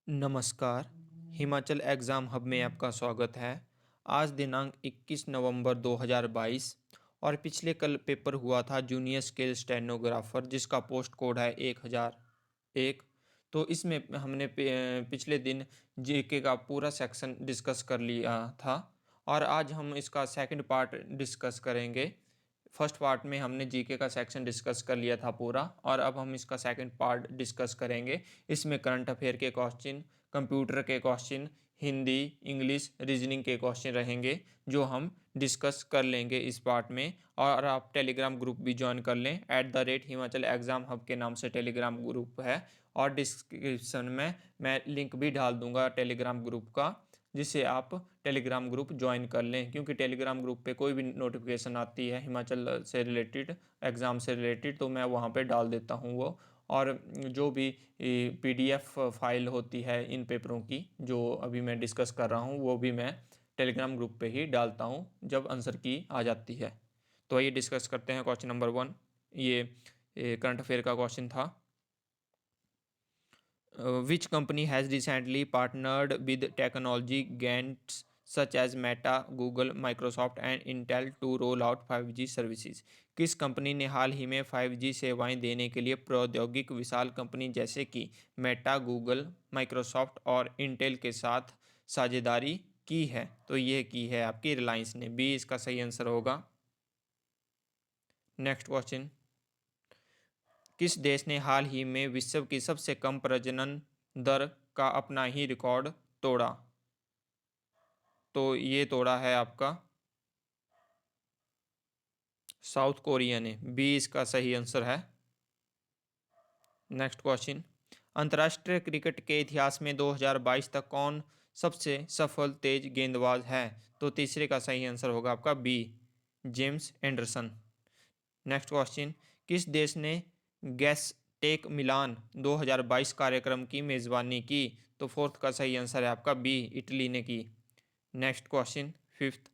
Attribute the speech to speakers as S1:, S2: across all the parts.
S1: नमस्कार, Himachal exam hub में आपका स्वागत है। आज दिनांक 21 नवंबर 2022 और पिछले कल पेपर हुआ था जूनियर स्केल स्टेनोग्राफ़र जिसका पोस्ट कोड है 1001। तो इसमें हमने पिछले दिन जीके का पूरा सेक्शन डिस्कस कर लिया था और आज हम इसका सेकंड पार्ट डिस्कस करेंगे। फर्स्ट पार्ट में हमने जीके का सेक्शन डिस्कस कर लिया था पूरा और अब हम इसका सेकंड पार्ट डिस्कस करेंगे। इसमें करंट अफेयर के क्वेश्चन, कंप्यूटर के क्वेश्चन, हिंदी, इंग्लिश, रीजनिंग के क्वेश्चन रहेंगे जो हम डिस्कस कर लेंगे इस पार्ट में। और आप टेलीग्राम ग्रुप भी ज्वाइन कर लें, @हिमाचल एग्ज़ाम हब के नाम से टेलीग्राम ग्रुप है और डिस्क्रिप्शन में मैं लिंक भी डाल दूंगा टेलीग्राम ग्रुप का, जिससे आप टेलीग्राम ग्रुप ज्वाइन कर लें। क्योंकि टेलीग्राम ग्रुप पे कोई भी नोटिफिकेशन आती है हिमाचल से रिलेटेड, एग्ज़ाम से रिलेटेड, तो मैं वहाँ पे डाल देता हूँ वो। और जो भी पीडीएफ फाइल होती है इन पेपरों की जो अभी मैं डिस्कस कर रहा हूँ, वो भी मैं टेलीग्राम ग्रुप पे ही डालता हूँ जब आंसर की आ जाती है। तो आइए डिस्कस करते हैं क्वेश्चन नंबर 1। ये करंट अफेयर का क्वेश्चन था। Which company has recently partnered with technology giants such as Meta, Google, Microsoft and Intel to roll out 5G services? किस कंपनी ने हाल ही में 5G सेवाएं देने के लिए प्रौद्योगिक विशाल कंपनी जैसे कि मेटा, गूगल, माइक्रोसॉफ्ट और इंटेल के साथ साझेदारी की है? तो यह की है आपकी रिलायंस ने। बी इसका सही आंसर होगा। Next question. किस देश ने हाल ही में विश्व की सबसे कम प्रजनन दर का अपना ही रिकॉर्ड तोड़ा? तो ये तोड़ा है आपका साउथ कोरिया ने। बी इसका सही आंसर है। Next question. अंतर्राष्ट्रीय क्रिकेट के इतिहास में 2022 तक कौन सबसे सफल तेज गेंदबाज है? तो तीसरे का सही आंसर होगा आपका B, James Anderson. Next question. किस देश ने गैसटेक मिलान 2022 कार्यक्रम की मेज़बानी की? तो फोर्थ का सही आंसर है आपका बी, इटली ने की। Next question fifth.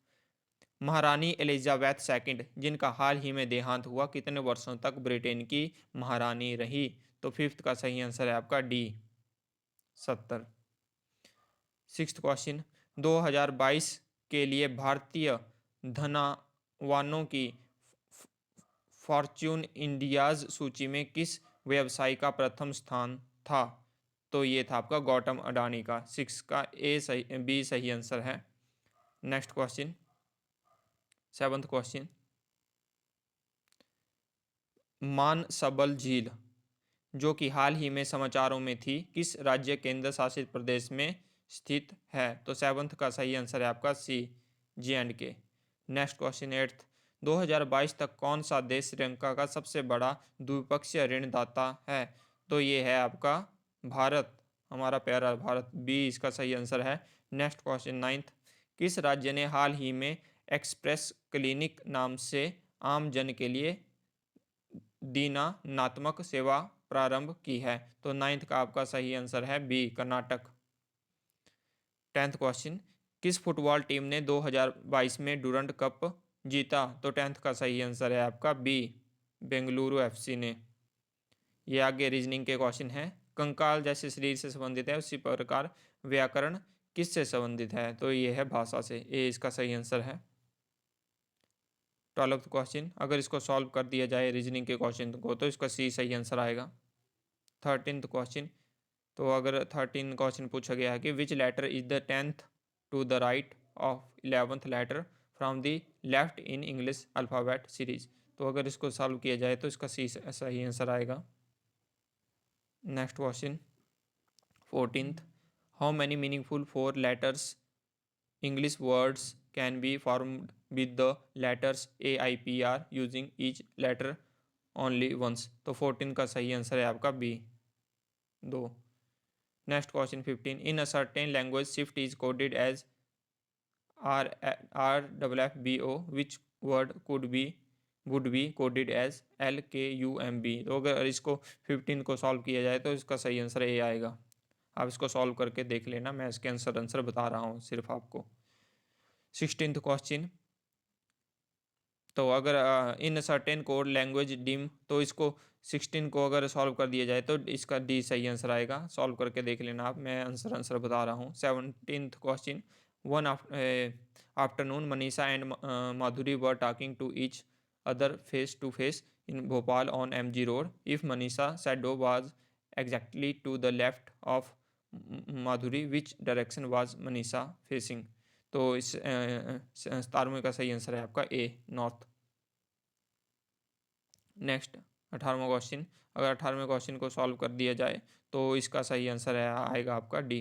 S1: महारानी एलिजाबेथ सेकंड जिनका हाल ही में देहांत हुआ कितने वर्षों तक ब्रिटेन की महारानी रही? तो फिफ्थ का सही आंसर है आपका डी, 70। Sixth question. 2022 के लिए भारतीय धनवानों की फॉर्च्यून इंडियाज सूची में किस व्यवसायी का प्रथम स्थान था? तो ये था आपका गौतम अडानी का। सिक्स का ए सही, बी सही आंसर है। Next question, seventh question. Manasbal झील जो कि हाल ही में समाचारों में थी किस राज्य केंद्र शासित प्रदेश में स्थित है? तो सेवंथ का सही आंसर है आपका सी, J&K। Next question eighth. 2022 तक कौन सा देश श्रीलंका का सबसे बड़ा द्विपक्षीय ऋणदाता है? तो ये है आपका भारत, हमारा प्यारा भारत। बी इसका सही आंसर है। Next question ninth. किस राज्य ने हाल ही में एक्सप्रेस क्लिनिक नाम से आम जन के लिए दीनानात्मक सेवा प्रारंभ की है? तो नाइन्थ का आपका सही आंसर है बी, कर्नाटक। Tenth question. किस फुटबॉल टीम ने 2022 में डूरंड कप जीता? तो टेंथ का सही आंसर है आपका बी, बेंगलुरु एफसी ने। ये आगे रीजनिंग के क्वेश्चन हैं। कंकाल जैसे शरीर से संबंधित है उसी प्रकार व्याकरण किससे संबंधित है? तो ये है भाषा से। ए इसका सही आंसर है। 12th question. अगर इसको सॉल्व कर दिया जाए रीजनिंग के क्वेश्चन को तो इसका सी सही आंसर आएगा। 13th question. तो अगर 13 क्वेश्चन पूछा गया है कि which letter is the 10th to the right of 11th letter from the left in English alphabet series? तो अगर इसको सॉल्व किया जाए तो इसका सी सही आंसर आएगा। Next question 14th। How many meaningful 4 letters English words can be formed with the letters AIPR using each letter only once? तो 14 का सही आंसर है आपका B, 2। Next question 15। In a certain language shift is coded as RFBO which word would be coded as LKUMB? तो अगर इसको 15 को solve किया जाए तो इसका सही आंसर ए आएगा। आप इसको सॉल्व करके देख लेना, मैं इसके आंसर बता रहा हूँ सिर्फ आपको। 16th question. तो अगर in certain code language dim, तो इसको 16 को अगर सॉल्व कर दिया जाए तो इसका डी सही आंसर आएगा। सॉल्व करके देख लेना आप, मैं आंसर बता रहा हूँ। 17th question, one afternoon Manisha and Madhuri were talking to each other face to face in Bhopal on MG road. If Manisha shadow was exactly to the left of Madhuri, which direction was Manisha facing. तो इस 17वें का सही आंसर है आपका ए, नॉर्थ। नेक्स्ट 18वां question, अगर 18वें क्वेश्चन को सॉल्व कर दिया जाए तो इसका सही आंसर आएगा आपका डी।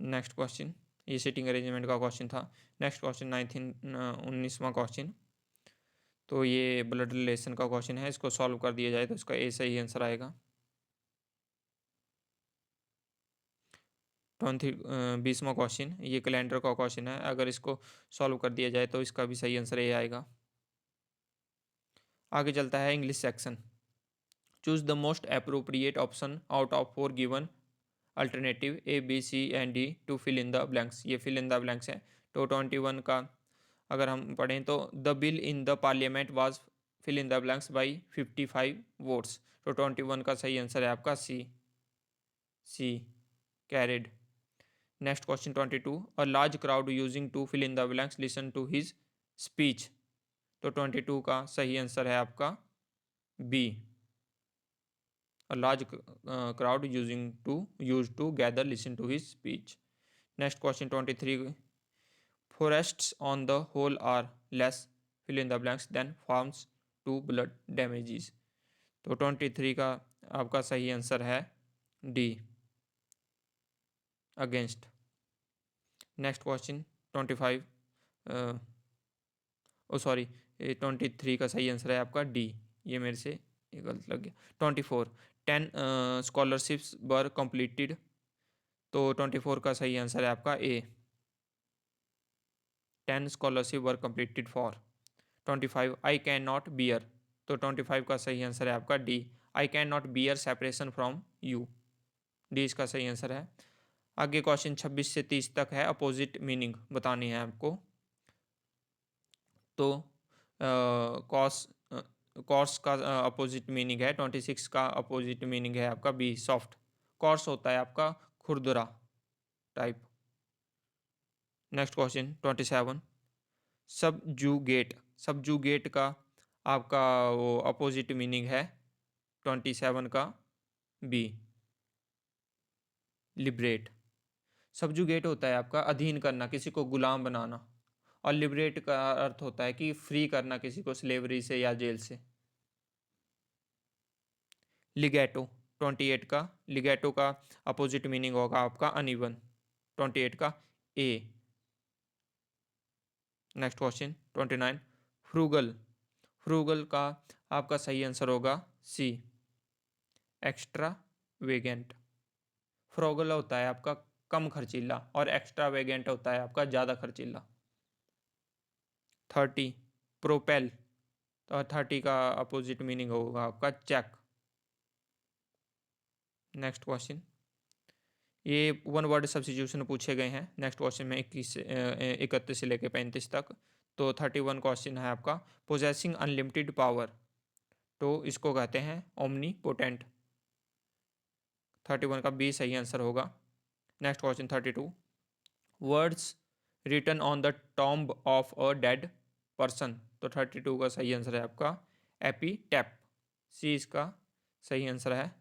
S1: नेक्स्ट क्वेश्चन, ये सीटिंग अरेंजमेंट का क्वेश्चन था। नेक्स्ट क्वेश्चन 19वां क्वेश्चन, तो ये ब्लड रिलेशन का क्वेश्चन है। इसको सॉल्व कर दिया जाए तो इसका ए सही आंसर आएगा। 20वां क्वेश्चन, ये कैलेंडर का क्वेश्चन है। अगर इसको सॉल्व कर दिया जाए तो इसका भी सही आंसर ए आएगा। आगे चलता है English section. Choose the most appropriate option out of 4 given alternative A, B, C and D to fill in the blanks. ये फिल इन द ब्लैंक्स है। तो 21 का अगर हम पढ़ें तो the bill in the parliament was fill in the blanks by 55 votes. तो 21 का सही आंसर है आपका C carried. Next question 22, a large crowd using to fill in the blanks listen to his speech. तो 22 का सही आंसर है आपका B, a large crowd used to gather listen to his speech. Next question 23, forests on the whole are less fill in the blanks than farms to blood damages। तो 23 का आपका सही answer है डी, अगेंस्ट। नेक्स्ट क्वेश्चन 25, ओ sorry 23 का सही answer है आपका D, ये मेरे से ये गलत लग गया। 24, 10 स्कॉलरशिप्स वर कंप्लीटेड। तो 24 का सही आंसर है आपका ए, 10 scholarship were completed for. 25, I can not bear. तो 25 का सही आंसर है आपका D, I can not bear separation from you. D इसका सही आंसर है। आगे क्वेश्चन 26 से 30 तक है, अपोजिट मीनिंग बतानी है आपको। तो कॉस कॉर्स का अपोजिट मीनिंग है। 26 का अपोजिट मीनिंग है आपका बी, सॉफ्ट। कॉर्स होता है आपका खुरदुरा टाइप। Next question 27, सबजुगेट। सबजुगेट का आपका वो अपोजिट मीनिंग है 27 का बी, लिबरेट। सबजुगेट होता है आपका अधीन करना, किसी को गुलाम बनाना। और लिबरेट का अर्थ होता है कि फ्री करना किसी को स्लेवरी से या जेल से। लिगैटो 28 का, लिगैटो का अपोजिट मीनिंग होगा आपका अनइवन। 28 का A. Next question 29, frugal. Frugal का आपका सही आंसर होगा सी, एक्स्ट्रा वेगेंट। फ्रूगल होता है आपका कम खर्चीला और एक्स्ट्रा वेगेंट होता है आपका ज़्यादा खर्चीला। 30, प्रोपेल। तो 30 का अपोजिट मीनिंग होगा आपका चेक। नेक्स्ट क्वेश्चन, ये वन वर्ड सब्स्टिट्यूशन पूछे गए हैं। नेक्स्ट क्वेश्चन में 31 से लेकर 35 तक। तो 31 क्वेश्चन है आपका, पोजेसिंग अनलिमिटेड पावर। तो इसको कहते हैं ओमनी पोटेंट। 31 का बी सही आंसर होगा। Next question 32, words written on the tomb of a dead person. तो 32 का सही आंसर है आपका एपीटैप, सी इसका सही आंसर है।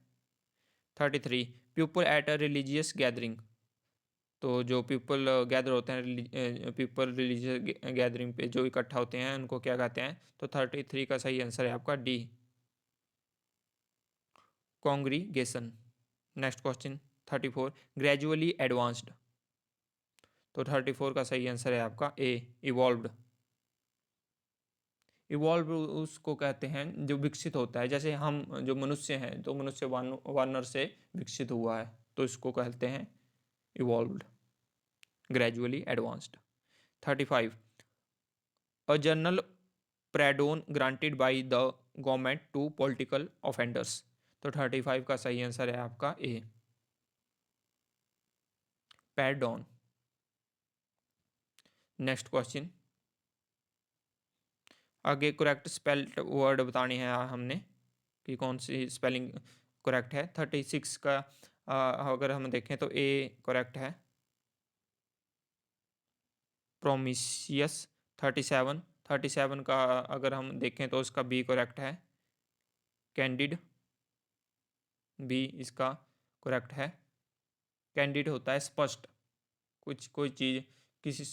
S1: 33, people at a religious gathering. तो जो पीपल गैदर होते हैं, पीपल रिलीजियस गैदरिंग पे जो इकट्ठा होते हैं उनको क्या कहते हैं। तो 33 का सही आंसर है आपका D, congregation. Next question 34, gradually advanced. तो 34 का सही आंसर है आपका ए, इवॉल्व्ड। इवॉल्व उसको कहते हैं जो विकसित होता है, जैसे हम जो मनुष्य हैं तो मनुष्य वानर से विकसित हुआ है, तो इसको कहते हैं evolved, gradually advanced. 35, a general pardon granted by the government to political offenders. तो 35 का सही आंसर है आपका ए, पैरडॉन। नेक्स्ट क्वेश्चन, आगे करेक्ट स्पेल्ड वर्ड बतानी है हमने कि कौन सी स्पेलिंग करेक्ट है। 36 का अगर हम देखें तो ए करेक्ट है। प्रोमिसियस। 37 का अगर हम देखें तो उसका बी करेक्ट है। कैंडिड, बी इसका करेक्ट है। कैंडिड होता है स्पष्ट, कुछ कोई चीज़ किसी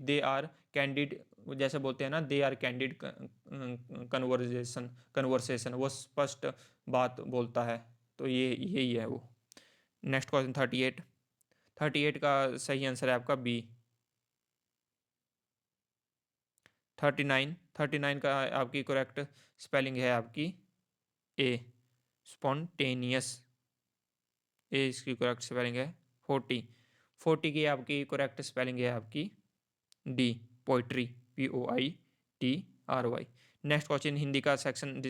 S1: दे आर कैंडिड, जैसे बोलते हैं ना, दे आर कैंडिड कन्वर्सेशन, वो स्पष्ट बात बोलता है, तो ये यही है वो। नेक्स्ट क्वेश्चन 38 का सही आंसर है आपका बी। 39 का आपकी करेक्ट स्पेलिंग है आपकी ए, स्पॉन्टेनियस, ए इसकी करेक्ट स्पेलिंग है। 40 की आपकी करेक्ट स्पेलिंग है आपकी D, poetry, POITRY। Next question Hindi का सेक्शन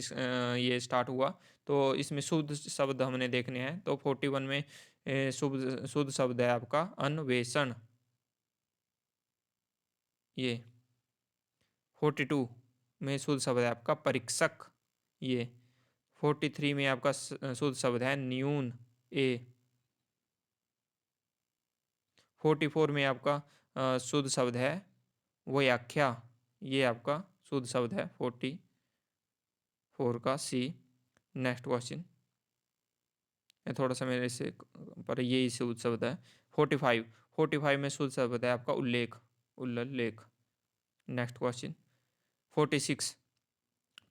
S1: ये स्टार्ट हुआ, तो इसमें शुद्ध शब्द हमने देखने हैं। तो 41 में शुद्ध शुद्ध शब्द है आपका अन्वेषण, ये। 42 में शुद्ध शब्द है आपका परीक्षक, ये। 43 में आपका शुद्ध शब्द है न्यून, ए। 44 में आपका शुद्ध शब्द है व्याख्या, ये आपका शुद्ध शब्द है 44 का सी। नेक्स्ट क्वेश्चन, थोड़ा सा मेरे से पर यही शुद्ध शब्द है। 45 में शुद्ध शब्द है आपका उल्लेख, उल्लेख। नेक्स्ट क्वेश्चन 46,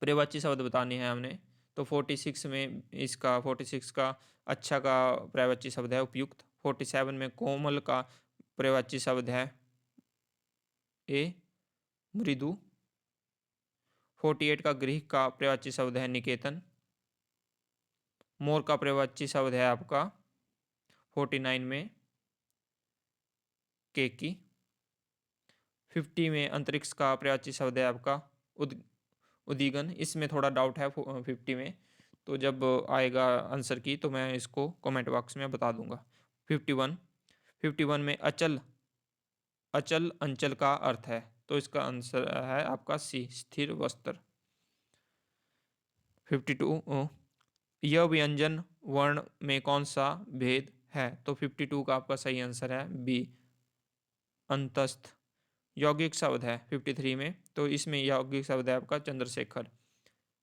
S1: पर्यायवाची शब्द बताने हैं हमने। तो 46 में इसका 46 का अच्छा का पर्यायवाची शब्द है उपयुक्त। 47 में कोमल का पर्यायवाची शब्द है ए, मृदु। 48 का गृह का पर्यायवाची शब्द है निकेतन। मोर का पर्यायवाची शब्द है आपका 49 में केकी। 50 में अंतरिक्ष का पर्यायवाची शब्द है आपका उद्दीगन। इसमें थोड़ा डाउट है 50 में, तो जब आएगा आंसर की तो मैं इसको कमेंट बॉक्स में बता दूंगा। 51 में अचल, अचल अंचल का अर्थ है, तो इसका आंसर है आपका सी, स्थिर वस्त्र। 52, यह व्यंजन वर्ण में कौन सा भेद है? तो 52 का आपका सही आंसर है बी, अंतस्थ। यौगिक शब्द है 53 में, तो इसमें यौगिक शब्द है आपका चंद्रशेखर।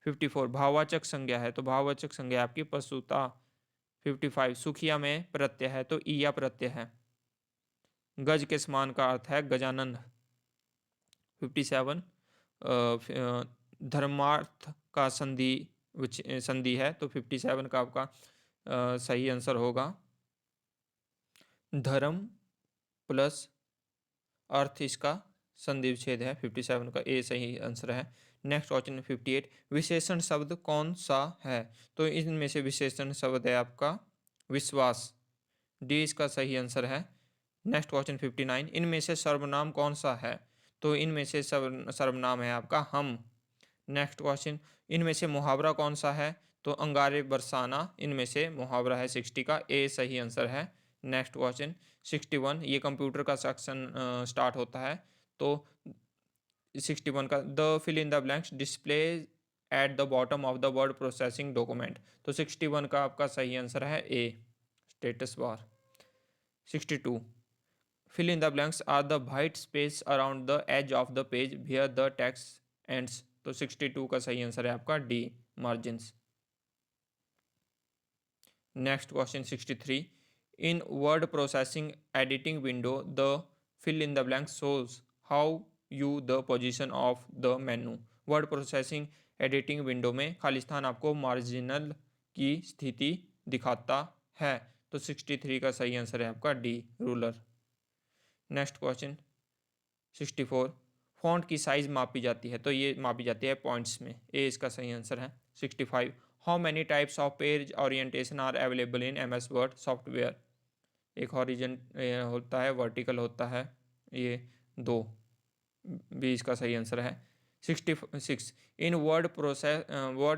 S1: 54 भाववाचक संज्ञा है, तो भाववाचक संज्ञा आपकी प्रसूता। 55 सुखिया में प्रत्यय है, तो ईया प्रत्यय है। गज के समान का अर्थ है गजानन। 57 धर्मार्थ का संधि है, तो 57 का आपका सही आंसर होगा धर्म प्लस अर्थ, इसका संधि विच्छेद है। 57 का ए सही आंसर है। नेक्स्ट क्वेश्चन 58, विशेषण शब्द कौन सा है? तो इनमें से विशेषण शब्द है आपका विश्वास, डी इसका सही आंसर है। नेक्स्ट क्वेश्चन 59, इनमें से सर्वनाम कौन सा है? तो इनमें से सर्वनाम है आपका हम। नेक्स्ट क्वेश्चन, इनमें से मुहावरा कौन सा है? तो अंगारे बरसाना इनमें से मुहावरा है। 60 का ए सही आंसर है। नेक्स्ट क्वेश्चन 61, ये कंप्यूटर का सेक्शन स्टार्ट होता है, तो 61 का the fill in the blanks display at the bottom of the word processing document, तो 61 का आपका सही आंसर है A, status bar. 62, fill in the blanks are the white space around the edge of the page where the text ends, तो 62 का सही answer है आपका D, margins. Next question 63, in word processing editing window the fill in the blank shows how you the position of the menu. Word processing editing window में खाली स्थान आपको marginal की स्थिति दिखाता है, तो 63 का सही आंसर है आपका D, ruler. Next question 64, font की साइज मापी जाती है, तो ये मापी जाती है पॉइंट्स में, ए इसका सही आंसर है। 65, how many types of page orientation are available in MS Word software? एक हॉरिजन होता है, वर्टिकल होता है, ये दो, बी इसका सही आंसर है। 66, in word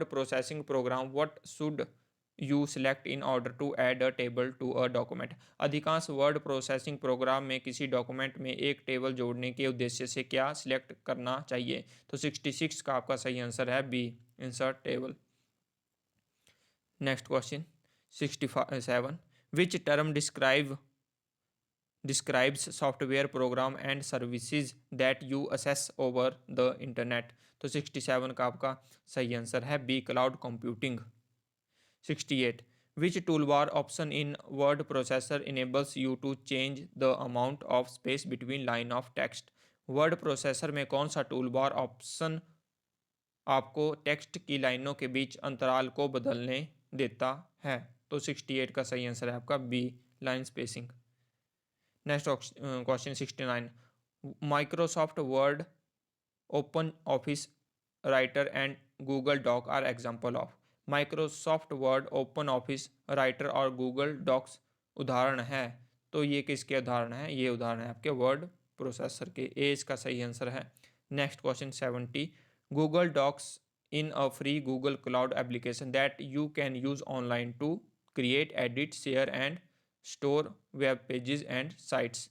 S1: processing program what should you select in order to add a table to a document. अधिकांश वर्ड प्रोसेसिंग प्रोग्राम में किसी डॉक्यूमेंट में एक टेबल जोड़ने के उद्देश्य से क्या सिलेक्ट करना चाहिए? तो 66 का आपका सही आंसर है B, insert table. Next question 67, which term describes software program and services that you access over the internet? तो 67 का आपका सही आंसर है B, cloud computing. 68, which toolbar option in word processor enables you to change the amount of space between line of text? Word processor में कौन सा tool bar option आपको text की लाइनों के बीच अंतराल को बदलने देता है? तो 68 का सही आंसर है आपका B, line spacing. Next question 69, Microsoft Word, Open Office Writer and Google doc are example of. Microsoft Word, Open Office Writer और गूगल डॉक्स उदाहरण है। तो ये किसके उदाहरण है? ये उदाहरण है आपके वर्ड प्रोसेसर के। ए इसका सही आंसर है। Next question 70, Google Docs in a free Google cloud application that you can use online to create, edit, share and store web pages and sites.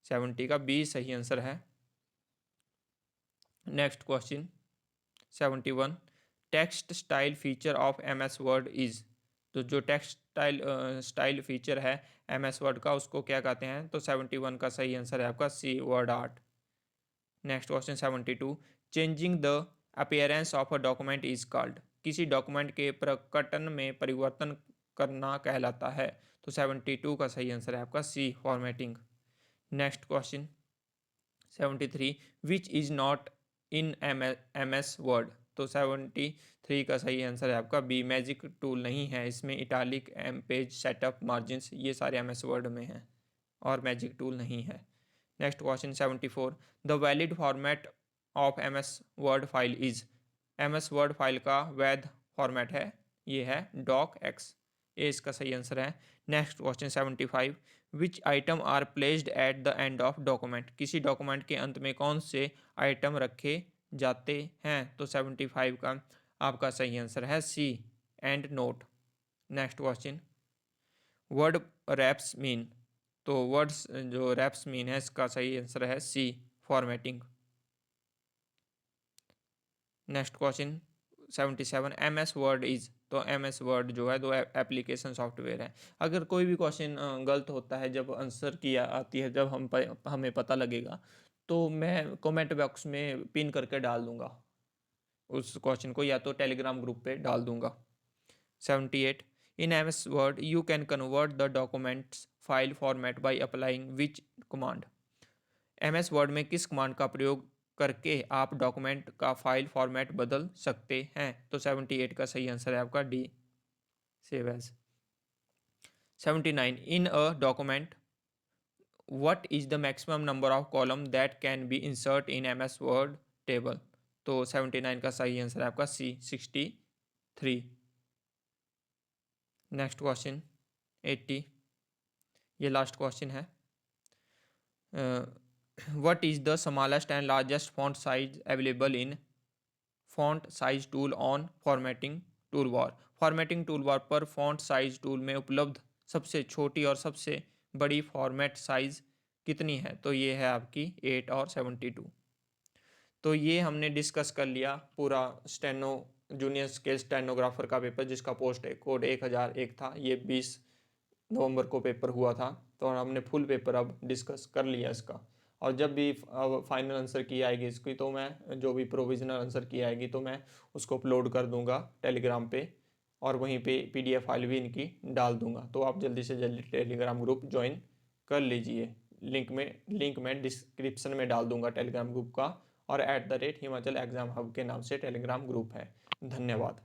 S1: 70 का बी सही आंसर है। Next question 71, text style feature of M S word is. तो जो text style feature है M S Word का, उसको क्या कहते हैं? तो 71 का सही आंसर है आपका C, word art. Next question 72, changing the appearance of a document is called. किसी डॉक्यूमेंट के प्रकटन में परिवर्तन करना कहलाता है। तो 72 का सही आंसर है आपका C, formatting. Next question 73, which is not in M S word. तो 73 का सही आंसर है आपका बी, मैजिक टूल नहीं है इसमें। Italic, M page setup, margins, ये सारे एम एस वर्ड में हैं और मैजिक टूल नहीं है। Next question 74, the valid format of M S Word file is. M S Word file का वैध फॉर्मेट है, ये है डॉक एक्स। ए इसका सही आंसर है। Next question 75, which item are placed at the end of document. किसी डॉक्यूमेंट के अंत में कौन से आइटम रखे जाते हैं? तो 75 का आपका सही आंसर है C, end note. Next question, word wraps mean. तो वर्ड्स जो रैप्स मीन है, इसका सही आंसर है C, formatting. Next question 77, M S word is. तो एम एस वर्ड जो है, दो एप्लीकेशन सॉफ्टवेयर है। अगर कोई भी क्वेश्चन गलत होता है, जब आंसर की आती है, जब हमें पता लगेगा, तो मैं कमेंट बॉक्स में पिन करके डाल दूंगा उस क्वेश्चन को, या तो टेलीग्राम ग्रुप पे डाल दूंगा। 78, in M S Word you can convert the documents file format by applying which command. M S Word में किस कमांड का प्रयोग करके आप डॉक्यूमेंट का फाइल फॉर्मेट बदल सकते हैं? तो 78 का सही आंसर है आपका D, save as. 79, in a document what is the maximum number of column that can be insert in M S Word table. तो 79 का सही आंसर है आपका सी, 63। नेक्स्ट क्वेश्चन 80, ये लास्ट क्वेश्चन है। What is the smallest and largest font size available in font size tool on formatting toolbar. Formatting toolbar पर font size tool में उपलब्ध सबसे छोटी और सबसे बड़ी फॉर्मेट साइज कितनी है? तो ये है आपकी 8 और 72। तो ये हमने डिस्कस कर लिया पूरा स्टेनो जूनियर स्केल स्टेनोग्राफर का पेपर, जिसका पोस्ट कोड 1001 था। ये 20 नवंबर को पेपर हुआ था। तो हमने फुल पेपर अब डिस्कस कर लिया इसका। और जब भी फाइनल आंसर की आएगी इसकी, तो मैं जो भी प्रोविजनल आंसर की आएगी, तो मैं उसको अपलोड कर दूंगा टेलीग्राम पे, और वहीं पे पीडीएफ फाइल भी इनकी डाल दूंगा। तो आप जल्दी से जल्दी टेलीग्राम ग्रुप ज्वाइन कर लीजिए। लिंक मैं डिस्क्रिप्शन में डाल दूंगा टेलीग्राम ग्रुप का, और @हिमाचल एग्जाम हब के नाम से टेलीग्राम ग्रुप है। धन्यवाद।